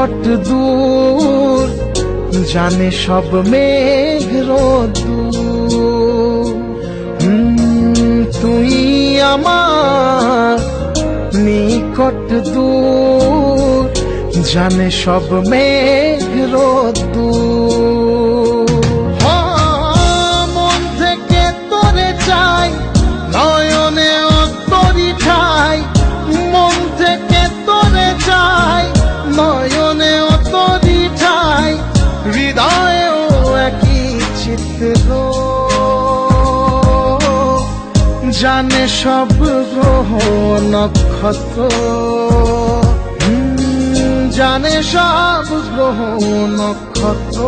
নিকট দূর জানে সব মেঘ রোদ্দুর। তুই আমার নিকট দূর জানে সব মেঘ রোদ্দুর। মন থেকে তোরে চাই নয়নে তোরি ঠাই, মন থেকে তোরে চাই নয়নে তোরি ঠাই, হৃদয়েও একই চিত্র জানে সব গ্রহ নক্ষত্র, জানে সব গ্রহ নক্ষত্র।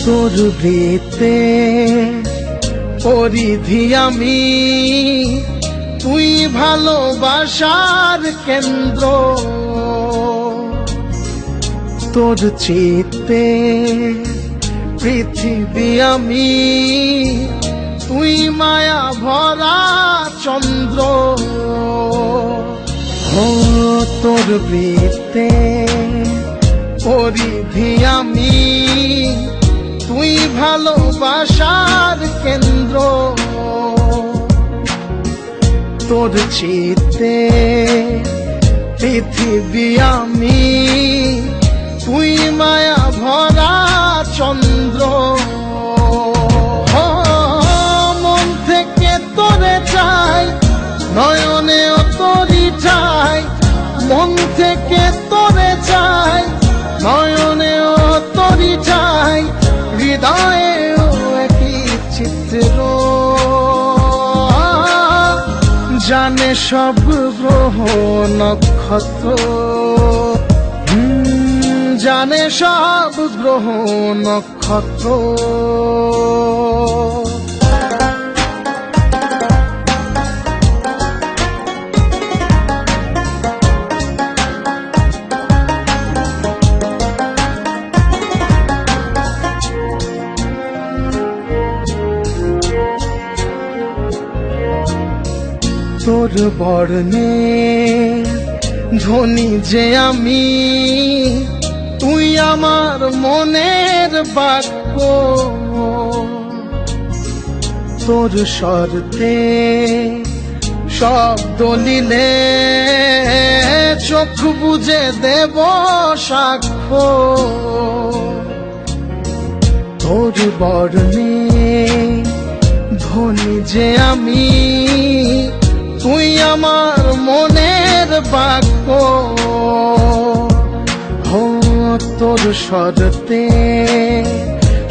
তোর বৃত্তে পরিধি আমি, তুই ভালোবাসার কেন্দ্র। তোর চিত্তে পৃথিবী আমি, তুই মায়া ভরা চন্দ্র। তোর বৃত্তে পরিধি আমি, তুই ভালোবাসার কেন্দ্র। তোর চিত্তে পৃথিবী আমি, তুই মায়া ভরা চন্দ্র। মন থেকে তোরে চাই নয়নে তোরি ঠাই, মন থেকে তোরে চাই নয়নে তোরি ঠাই, হৃদয়েও একই চিত্র জানে সব গ্রহ নক্ষত্র, জানে সব গ্রহ নক্ষত্র। তোর বর্ণে ধ্বনি যে আমি, তুই আমার মনের বাক্য। তোর স্বরতে শব্দ নিলে চোখ বুঝে দেব সাক্ষ্য। তোর বর্ণে ধ্বনি যে আমি, তুই আমার মনের বাক্য। তোর স্বরতে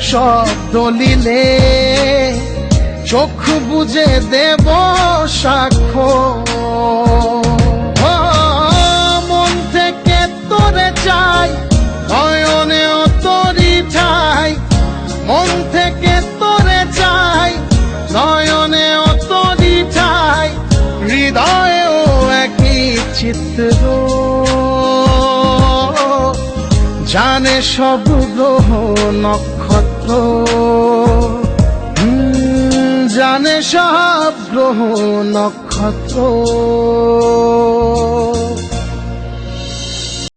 শব্দ নিলে চোখ বুঝে দেব সাক্ষ্য। মন থেকে তোরে চাই নয়নে তোরি ঠাই, মন থেকে তোরে চাই নয়নে তোরি ঠাই, হৃদয়েও একই চিত্র জানে সব গ্রহ নক্ষত্র, জানে সব গ্রহ নক্ষত্র।